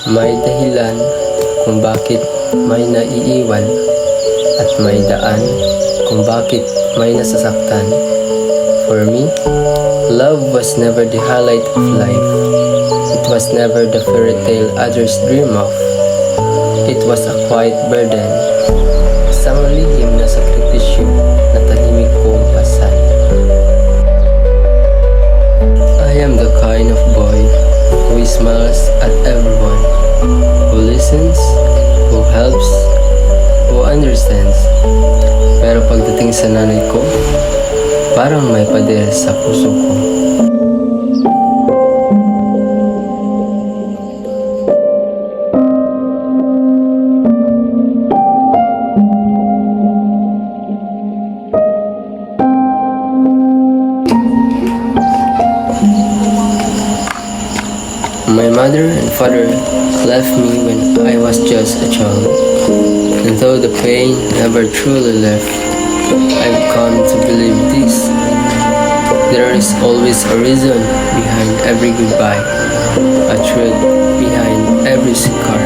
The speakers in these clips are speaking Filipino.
May dahilan kung bakit may naiiwan at may daan kung bakit may nasasaktan. For me, love was never the highlight of life. It was never the fairy tale others dream of. It was a quiet burden, isang lihim na sakripisyo na tahimik kong pasay. I am the kind of boy who smiles at everyone, who listens, who helps, who understands. Pero pagdating sa nanay ko, parang may pader sa puso ko. My mother and father left me when I was just a child, and though the pain never truly left, I've come to believe this. There is always a reason behind every goodbye, a truth behind every scar.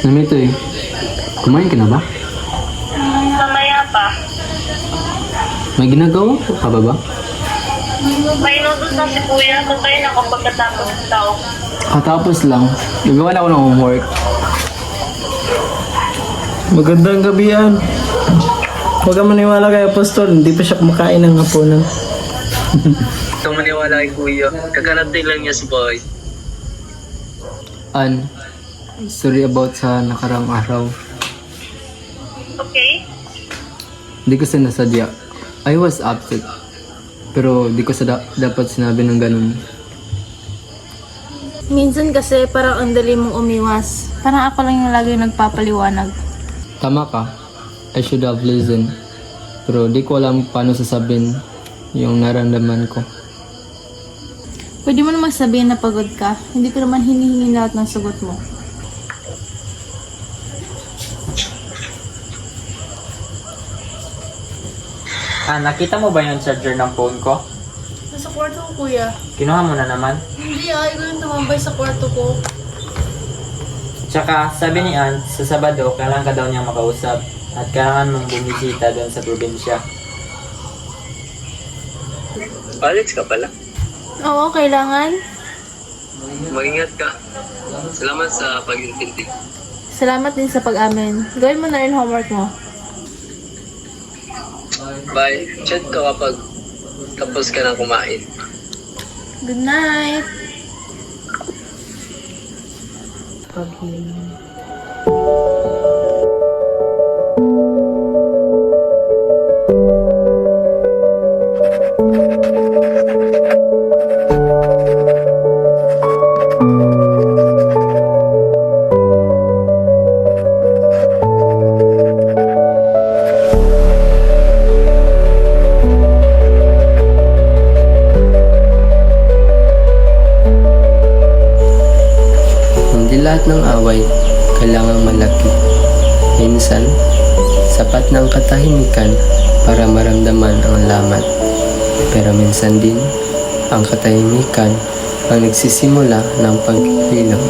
Namito kumain ka na ba? Mamaya pa. May ginagawa ka ba? May noodles na si Kuya. Tatayin ako pagkatapos ng tao. Katapos lang. Gagawa na ako ng homework. Magandang gabi yan. Huwag kang maniwala kay Apostol, hindi pa siya kumakain ng hapunan. Huwag kang maniwala kay Kuya, kakarating lang niya si Boy. An, sorry about sa nakarang araw. Okay? Hindi ko sinasadya. I was upset. Pero di ko dapat sinabi ng ganun. Minsan kasi parang ang dali mong umiwas. Parang ako lang yung lagi nagpapaliwanag. Tama ka. I should have listened. Pero di ko alam paano sasabihin yung naramdaman ko. Pwede mo namang sabihin na pagod ka. Hindi ko naman hinihingi lahat ng sagot mo. Nakita mo ba yung charger ng phone ko? Nasa kwarto ko, kuya. Kinuha mo na naman. Hindi ikaw yung tumambay sa kwarto ko. Tsaka, sabi ni Aunt, sa Sabado, kailangan ka daw niyang makausap at kailangan mong bumisita doon sa probinsya. Alex ka pala. Oo, kailangan. Mag-ingat ka. Salamat sa pag-intindi. Salamat din sa pag-amin. Gawin mo na rin homework mo. Bye. Chat ka kapag tapos ka na kumain. Good night! ng away, kailangang malaki. Minsan, sapat ng katahimikan para maramdaman ang lamat. Pero minsan din, ang katahimikan ang nagsisimula ng paghilom.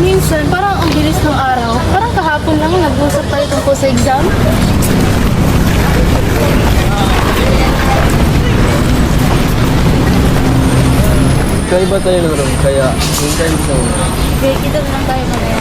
Minsan, parang ang bilis ng araw. Parang kahapon lang nag-usap tayo tungkol sa exam. Kaya ba tayo ng room? Kaya, hintayin ko. Okay, kita na lang tayo mamaya.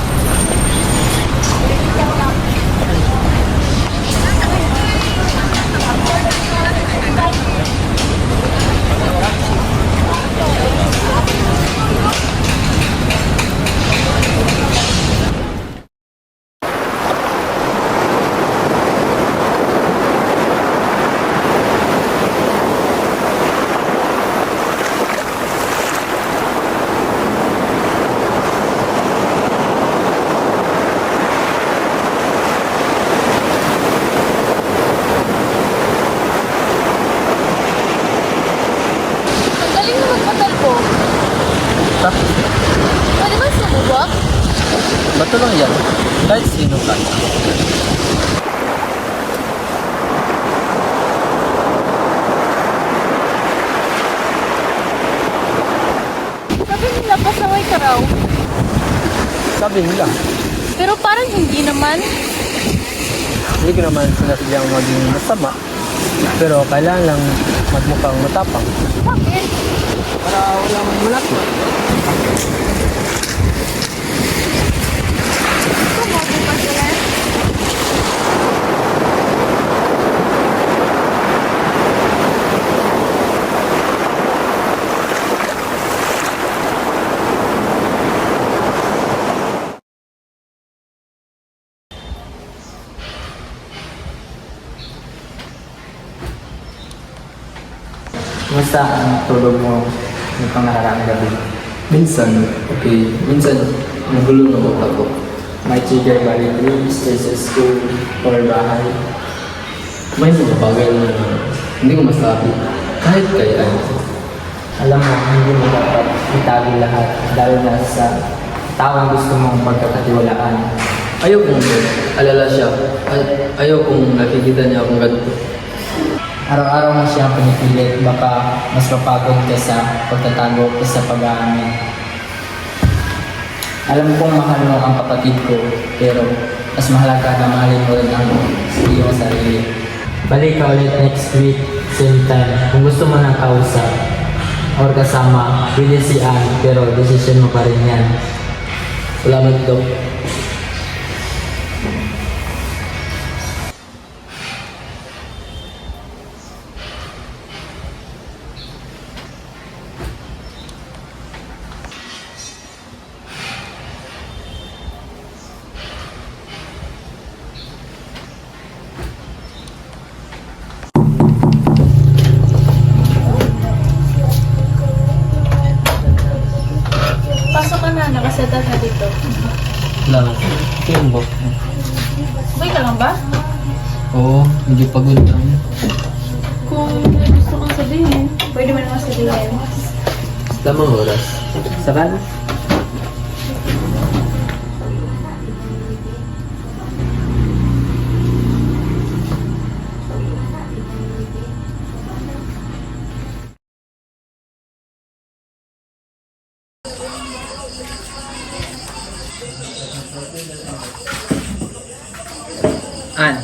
Ang galing na magpatal ko. Pwede ba sumubok? Bato lang yan. Kahit sino ka. Sabi nila pasaway ka raw. Sabi nila, Pero parang hindi naman. hindi ko naman sinasadyang maging masama. Pero kailangan lang magmukhang matapang. Bakit? Para walang malapit. Ito mo, bukas sila. Kumusta ang tulog mo nitong nakaraang gabi? Minsan, okay. Minsan, nagulo ng utak ko. May trigger ba rin yung stress sa school or bahay? May mga bagay na hindi ko masabi. Kahit kailan. Alam mo, hindi mo dapat itago lahat, lalo na sa taong gusto mong pagkakatiwalaan. Ayaw kong alala siya. Ayaw kong nakikita niya akong ganito. Araw-araw mo siyang pinipilit, baka mas mapagod ka sa pagtatago kaysa pag-aamin. Alam kong mahal mo ang kapatid ko, pero mas mahalaga na mahalin mo rin ang iyong sarili. Balik ka ulit next week, same time. Kung gusto mo ng kausap or kasama, pwede si Ann, pero decision mo pa rin yan. Salamat, Dok. Pasok ka na, nakasettle na dito. Salamat. Kaya ba? Okay ka lang ba? Oo, hindi pagod lang. Kung may gusto kang sabihin, pwede mo naman sabihin. Tamang oras. Sakan?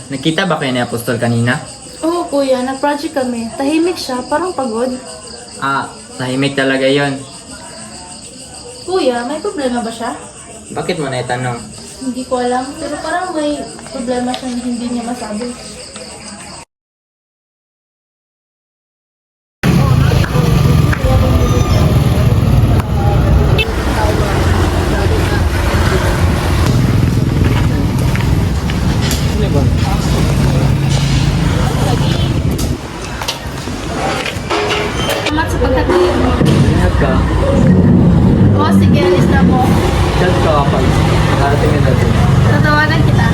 Nakita ba kayo ni Apostol kanina? Oo, kuya. Nag-project kami. Tahimik siya. Parang pagod. Tahimik talaga yon. Kuya, may problema ba siya? Bakit mo naitanong? Hindi ko alam. Pero parang may problema siya na hindi niya masabi. Salamat sa pagkatayo mo. Ingat ka. Oo, sige. Alis na mo. Chat ka kapag narating na natin. Tatawanan kita.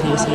Apostol?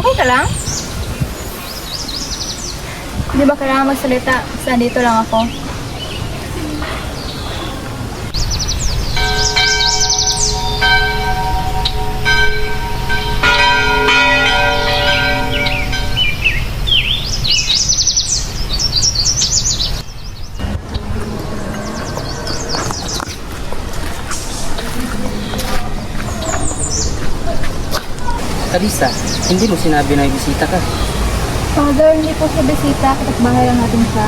Okay ka lang? Di ba kailangan magsalita? Basta dito lang ako. Carissa, hindi mo sinabi na may bisita ka. Father, hindi po siya bisita. Kapag-bahay lang natin siya.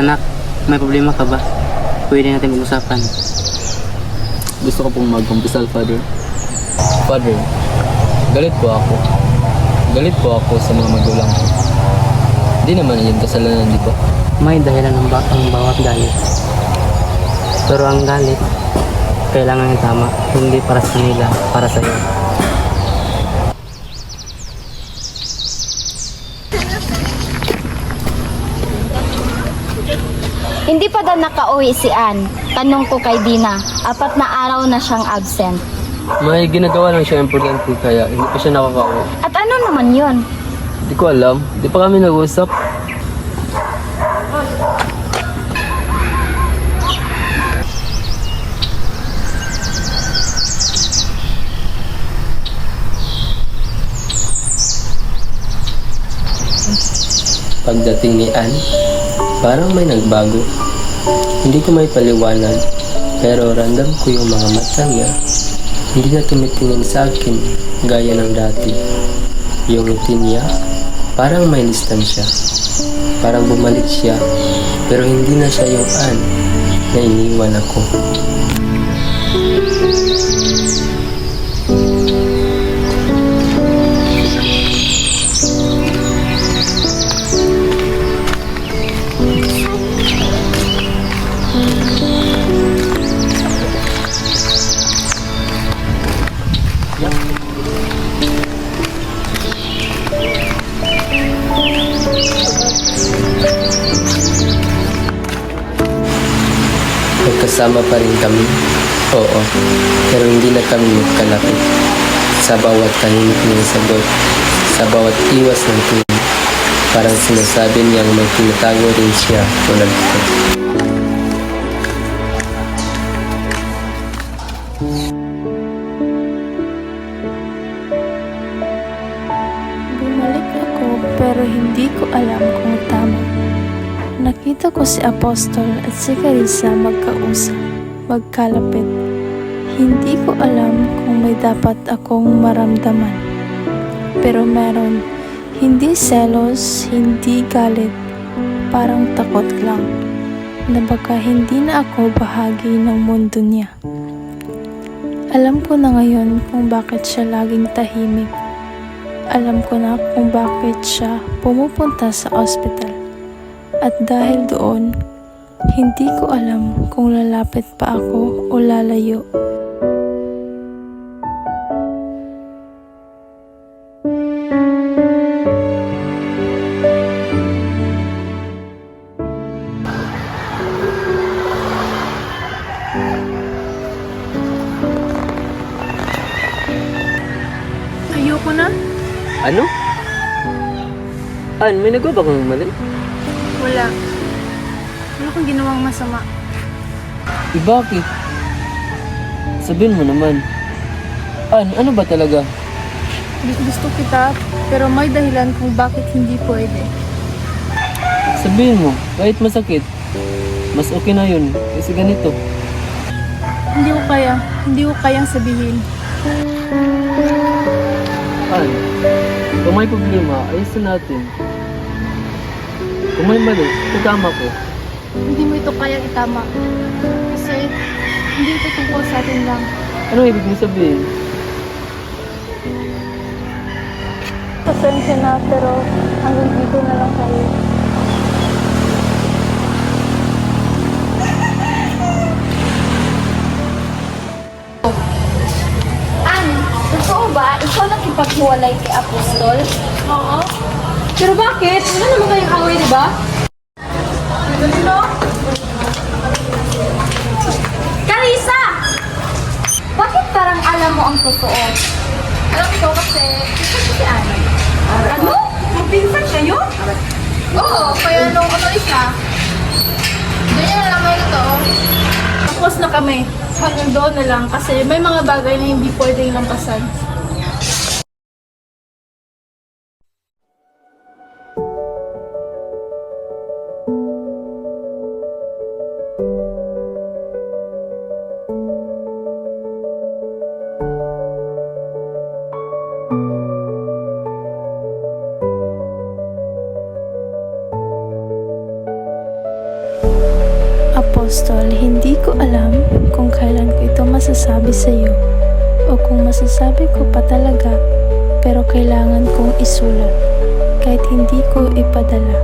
Anak, may problema ka ba? Pwede natin mag-usapan. Gusto ko pong mag-kumpisal, Father. Father, galit po ako. Galit po ako sa mga magulang ko. Hindi naman yun kasalanan, di ba? May dahilan ang bawat galit. Pero ang galit, kailangan yung tama, hindi para sa kanila, para sa iyo. Hindi pa daw nakauwi si Ann. Tanong ko kay Dina, 4 na araw na siyang absent. May ginagawa lang siya importante kaya hindi pa siya nakaka-uwi. At ano naman yun? Hindi ko alam. Di pa kami nag-usap. Pagdating ni Ann, parang may nagbago. Hindi ko may paliwanag, pero random ko yung mga mata niya. Hindi na tumitingin sa akin gaya ng dati. Yung ngiti niya, parang may distansya. Parang bumalik siya, pero hindi na siya yung Ann na iniwan ako. Magkasama pa rin kami, oo, pero hindi na kami magkalapit. Sa bawat tahimik niyang sagot, sa bawat iwas ng tingin, parang sinasabi niyang may tinatago rin siya tulad ko. Bumalik ako pero hindi ko alam kung tama. Nakita ko si Apostol at si Carissa magkausap, magkalapit. Hindi ko alam kung may dapat akong maramdaman. Pero meron, hindi selos, hindi galit, parang takot lang na baka hindi na ako bahagi ng mundo niya. Alam ko na ngayon kung bakit siya laging tahimik. Alam ko na kung bakit siya pumupunta sa ospital. At dahil doon, hindi ko alam kung lalapit pa ako o lalayo. Ayoko na. Ano? Ann, may nagawa ba kang mali? Wala. Wala kang ginawang masama. Bakit? Sabihin mo naman. Ann, ano ba talaga? Gusto kita, pero may dahilan kung bakit hindi pwede. Sabihin mo, kahit masakit. Mas okay na yun, kasi ganito. Hindi ko kayang sabihin. An, kung may problema, ayusin natin. Kung may mali, itama ko. Hindi mo ito kayang itama. Kasi hindi ito tungkol sa atin lang. Ano ibig mo sabihin? Pasensya na, pero hanggang dito na lang tayo. Ann, totoo ba? Ikaw nakipaghiwalay kay Apostol? Oo. Pero bakit? Wala naman kayong away, di ba? Ano? Carissa! Bakit parang alam mo ang totoo? Alam ko kasi, isa si Ana. Ano? Magpinsan kayo? Oo, kaya nung isa, ganyan na lang kayo totoo. Tapos na kami. Hanggang doon na lang kasi may mga bagay na hindi pwedeng lampasan. Apostol, hindi ko alam kung kailan ko ito masasabi sa iyo o kung masasabi ko pa talaga, pero kailangan kong isulat kahit hindi ko ipadala.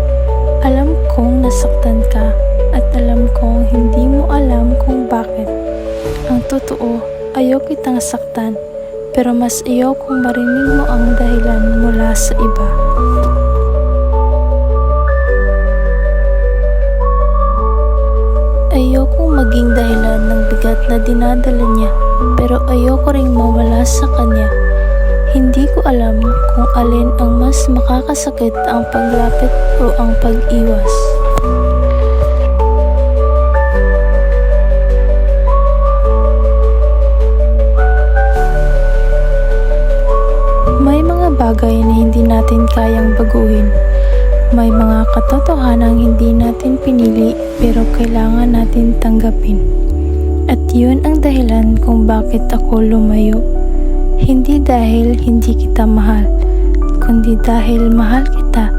Alam kong nasaktan ka at alam kong hindi mo alam kung bakit. Ang totoo, ayaw kitang saktan, pero mas ayaw kong marinig mo ang dahilan mula sa iba. Ayokong maging dahilan ng bigat na dinadala niya, pero ayoko ring mawala sa kanya. Hindi ko alam kung alin ang mas makakasakit, ang paglapit o ang pag-iwas. May mga bagay na hindi natin kayang baguhin. May mga katotohanang hindi natin pinili pero kailangan natin tanggapin. At yun ang dahilan kung bakit ako lumayo. Hindi dahil hindi kita mahal, kundi dahil mahal kita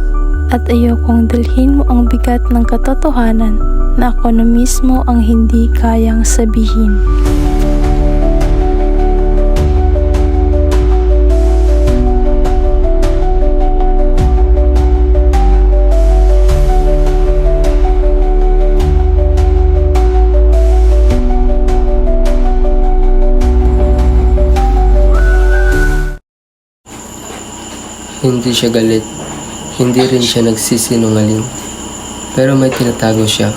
at ayokong dalhin mo ang bigat ng katotohanan na ako na mismo ang hindi kayang sabihin. Hindi siya galit, hindi rin siya nagsisinungaling. Pero may tinatago siya.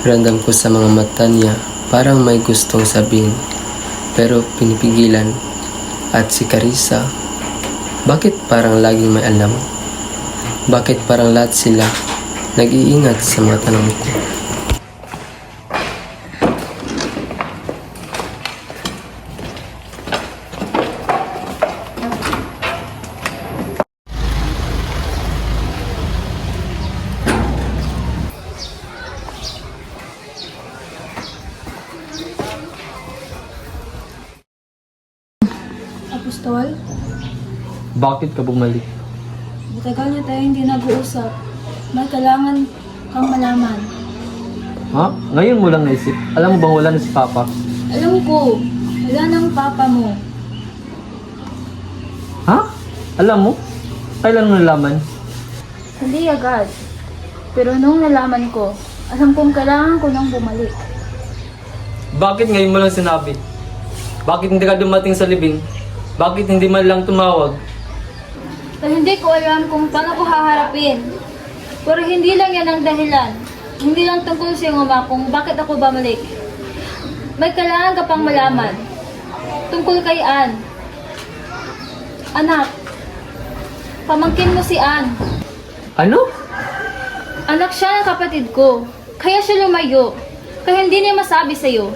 Ramdam ko sa mga mata niya, parang may gustong sabihin. Pero pinipigilan. At si Carissa, bakit parang laging may alam? Bakit parang lahat sila nag-iingat sa mga tanong ko? Apostol, Bakit ka bumalik? matagal na tayo hindi nag-uusap. May kailangan kang malaman. Ha? Ngayon mo lang naisip. Alam mo bang wala na si Papa? Alam ko, wala ng papa mo. Ha? Alam mo? Kailan mo nalaman? Hindi agad. Pero nung nalaman ko, alam kong kailangan ko nang bumalik. Bakit ngayon mo lang sinabi? Bakit hindi ka dumating sa libing? Bakit hindi man lang tumawag? Dahil hindi ko alam kung paano ko haharapin. Pero hindi lang yan ang dahilan. Hindi lang tungkol sa iyong ama kung bakit ako bumalik. May kailangan ka pang malaman. Tungkol kay Ann. Anak, pamangkin mo si Ann. Ano? Anak siya ng kapatid ko. Kaya siya lumayo. Kaya hindi niya masabi sa'yo.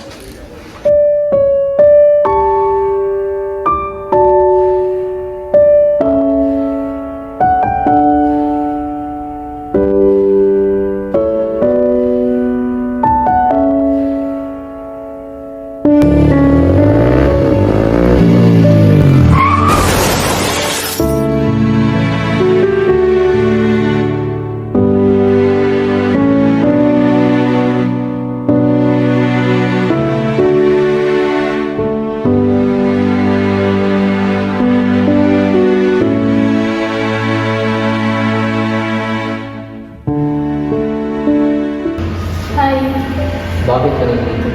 Bakit ka nandito?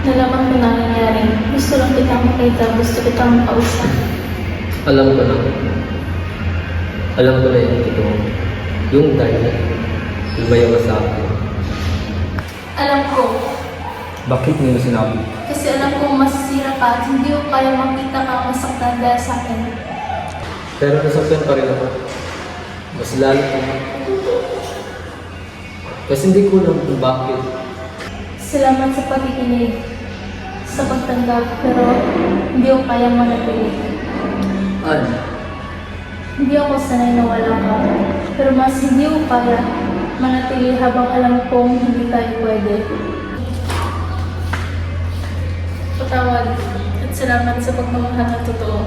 Nalaman ko na nangyari. Gusto lang kitang makita, gusto kitang makausap. Alam ko na. Alam ko na yung totoo. Yung dahil, lumayo ka sa akin. Alam ko, Bakit mo sinabi? kasi alam ko masisira ka at hindi ko kaya makita ka masaktan dahil sa akin. Pero nasaktan pa rin ako. Mas lalo pa. Kasi hindi ko alam kung bakit. Salamat sa pakikinig, sa pagtanggap, pero hindi ko kaya manatili. Ano? Hindi ako sanay na wala ka, pero mas hindi ko kaya manatili habang alam kong hindi tayo pwede. Patawad at salamat sa pagmamahal na totoo.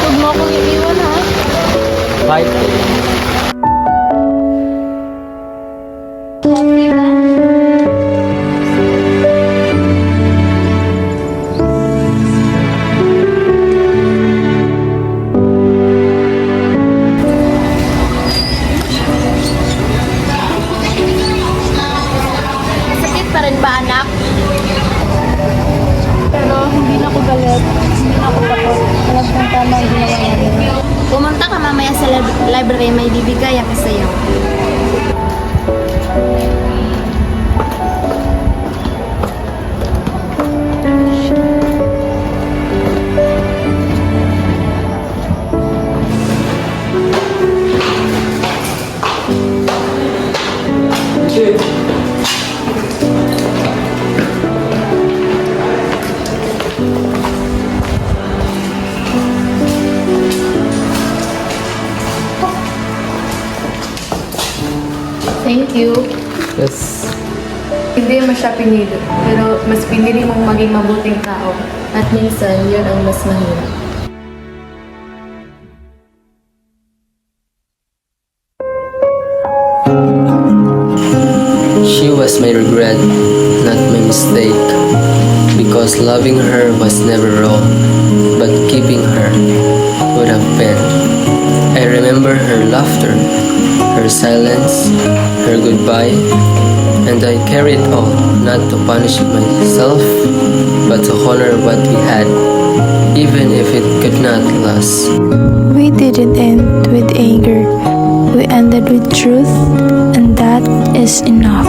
Huwag mo akong iiwan ha. Kahit Happy ba? Sakit pa rin ba, anak? Pero hindi na ako galit, hindi na ako takot. Alam kong tama ang ginawa namin. Pumunta ka mamaya sa library, may bibigay ako sa'yo. Thank you. yes. Hindi mo siya pinili, pero mas pinili mong maging mabuting tao. At minsan, yun ang mas mahirap. She was my regret, not my mistake, because loving her was never wrong, but keeping her would have been. I remember her laughter, her silence, her goodbye, and I carry it all, not to punish myself, but to honor what we had, even if it could not last. We didn't end with anger. We ended with truth, and that is enough.